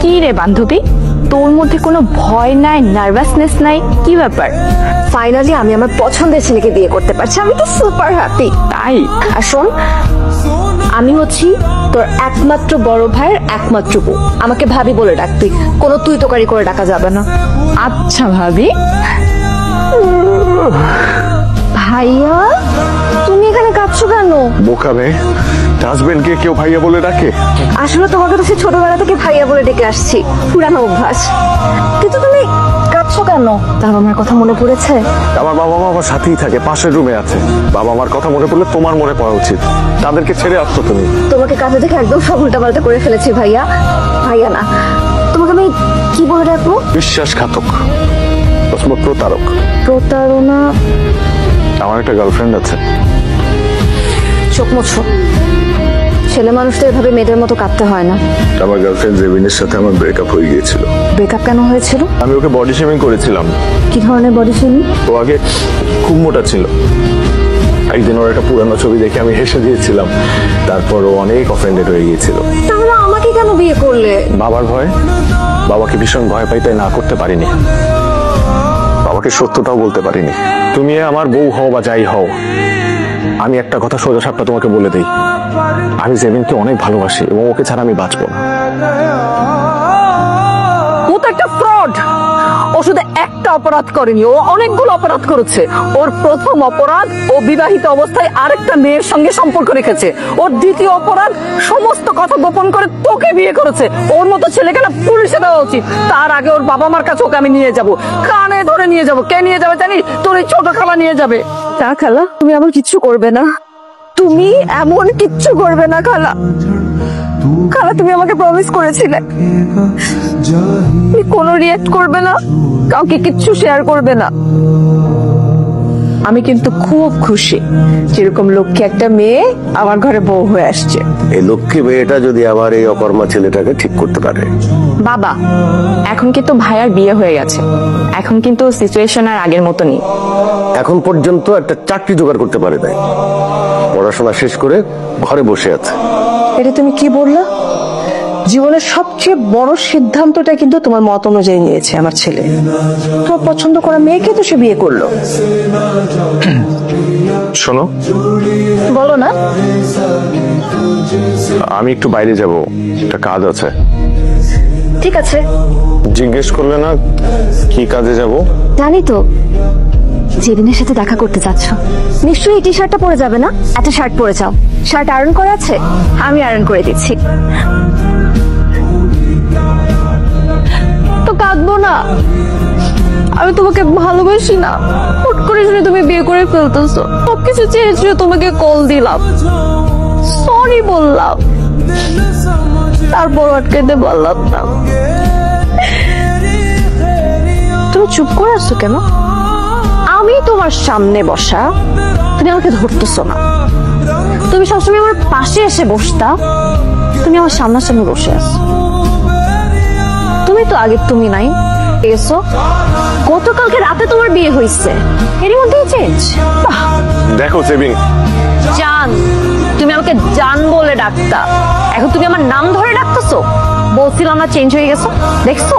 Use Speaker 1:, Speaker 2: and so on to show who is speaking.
Speaker 1: কি রে বান্ধবী, তোর মধ্যে কোনো ভয় নাই, নার্ভাসনেস নাই, কি ব্যাপার?
Speaker 2: ফাইনালি আমি আমার পছন্দের ছেলেকে বিয়ে করতে পারছি, আমি তো সুপার হ্যাপি।
Speaker 1: তাই?
Speaker 2: আর শোন, আমি হচ্ছি তোর একমাত্র বড় ভাইয়ের একমাত্র বউ। আমাকে ভাবি বলে ডাকবি, কোনো তুই তোকারি করে ডাকা যাবে না।
Speaker 1: আচ্ছা ভাবি।
Speaker 2: ভাইয়া, তুমি এখানে কাঁদছো কেন?
Speaker 3: বোকা মেয়ে, হাজবেন্ডকে কেউ ভাইয়া বলে ডাকে?
Speaker 2: আসলে তোমাকে তো সে ছোটবেলা থেকে ভাইয়া বলে ডেকে আসছি, পুরানো অভ্যাস। কিন্তু তুমি কাঁদছো কেন? বাবা মার কথা মনে পড়েছে?
Speaker 3: আমার বাবা মা আমার সাথেই থাকে, পাশের রুমে আছে। বাবা মার কথা মনে পড়লে তোমার মনে পড়া উচিত। তাদেরকে ছেড়ে আসছো তুমি।
Speaker 2: তোমাকে কাঁদতে দেখে একদম সব উল্টাপাল্টা করে ফেলেছি ভাইয়া। ভাইয়া না, তোমাকে আমি কি বলে ডাকবো?
Speaker 3: বিশ্বাসঘাতক, প্রতারক।
Speaker 2: প্রতারণা?
Speaker 3: আমার একটা গার্লফ্রেন্ড আছে।
Speaker 2: চোখ মুছো, ছেলে মানুষদের এভাবে মেয়েদের মতো কাঁদতে হয় না।
Speaker 3: আমার গার্লফ্রেন্ড জেবিনের সাথে আমার ব্রেকআপ হয়ে গিয়েছিল।
Speaker 2: ব্রেকআপ কেন হয়েছিল?
Speaker 3: আমি ওকে বডি শেমিং করেছিলাম।
Speaker 2: কি ধরনের বডি শেমিং?
Speaker 3: ও আগে খুব মোটা ছিল। একদিন ওর একটা পুরানো ছবি দেখে আমি হেসে দিয়েছিলাম। তারপর ও অনেক অফেন্ডেড হয়ে গিয়েছিল।
Speaker 2: তাহলে আমাকে কেন বিয়ে করলে?
Speaker 3: বাবার ভয়। বাবাকে ভীষণ ভয় পাই, তাই না করতে পারিনি। বাবাকে সত্যটাও বলতে পারিনি। তুমি আমার বউ হও বা যাই হও, আমি একটা কথা সোজা সাপটা তোমাকে বলে দেই, আমি জেবিনকে অনেক ভালোবাসি এবং ওকে ছাড়া আমি বাঁচবো না।
Speaker 4: ও তো একটা ফ্রড। ও শুধু একটা অপরাধ করেনি, ও অনেকগুলো অপরাধ করেছে। ওর প্রথম অপরাধ, ও বিবাহিত অবস্থায় আরেকটা মেয়ের সঙ্গে সম্পর্ক রেখেছে। ওর দ্বিতীয় অপরাধ, সমস্ত কথা গোপন করে তোকে বিয়ে করেছে। ওর মতো ছেলেকে না পুলিশে দেওয়া উচিত। তার আগে ওর বাবা মার কাছে ওকে আমি নিয়ে যাব, কানে ধরে নিয়ে যাব। কে নিয়ে যাবে জানিস? তোর এই ছোট খালা নিয়ে যাবে।
Speaker 2: তা খালা, তুমি এমন কিচ্ছু করবে না। তুমি এমন কিচ্ছু করবে না খালা। খালা, তুমি আমাকে প্রমিস করেছিলে তুমি কোনো রিঅ্যাক্ট করবে না, কাউকে কিচ্ছু শেয়ার করবে না।
Speaker 1: আমি কিন্তু খুব খুশি, যেরকম লক্ষ্মী একটা মেয়ে আমার ঘরে বউ হয়ে আসছে।
Speaker 5: এই লক্ষ্মী মেয়েটা যদি আবার এই অকর্মা ছেলেটাকে ঠিক করতে পারে।
Speaker 1: বাবা, এখন কিন্তু ভাইয়ার বিয়ে হয়ে গেছে, এখন কিন্তু সিচুয়েশন আর আগের মতো নেই।
Speaker 5: এখন পর্যন্ত একটা চাকরি জোগাড় করতে পারে নাই, পড়াশোনা শেষ করে ঘরে বসে আছে।
Speaker 4: এটা তুমি কি বললা? জীবনের সবচেয়ে বড় সিদ্ধান্তটা কিন্তু তোমার মত অনুযায়ী নিয়েছে আমার ছেলে। তোমার পছন্দ করা মেয়েকে তো সে বিয়ে করলো।
Speaker 3: শোনো,
Speaker 2: বলো না।
Speaker 3: আমি একটু বাইরে যাব, একটা কাজ আছে।
Speaker 2: ঠিক আছে।
Speaker 3: জিজ্ঞেস করলে না কি কাজে যাব?
Speaker 2: জানি তো, জেবিনের সাথে দেখা করতে যাচ্ছ। নিশ্চয়ই এই টি শার্টটা পরে যাবে না? একটা শার্ট পরে যাও। শার্ট আয়রন করা আছে? আমি আয়রন করে দিচ্ছি।
Speaker 1: তো কাঁদবো না, আমি তোমাকে ভালোবাসি না। হুট করে শুনে তুমি বিয়ে করে ফেলতেছো। সবকিছু চেয়েছিল, তোমাকে কল দিলাম, সরি বললাম, তারপর আটকাইতে পারলাম না।
Speaker 2: তুমি চুপ করে আসছো কেন? আমি তোমার সামনে বসা, তুমি আমাকে ধরতেছো না। তুমি সবসময় আমার পাশে এসে বসতা, তুমি আমার সামনাসামনি বসে আছো। তুমি তো আগে তুমি নাই, এসো। গতকালকে রাতে তোমার বিয়ে হয়েছে, এর মধ্যেই চেঞ্জ।
Speaker 3: দেখো জেবিন,
Speaker 2: জান, তুমি আমাকে জান বলে ডাকতা, এখন তুমি আমার নাম ধরে ডাকতেছো। বলছিলাম না চেঞ্জ হয়ে গেছো, দেখছো?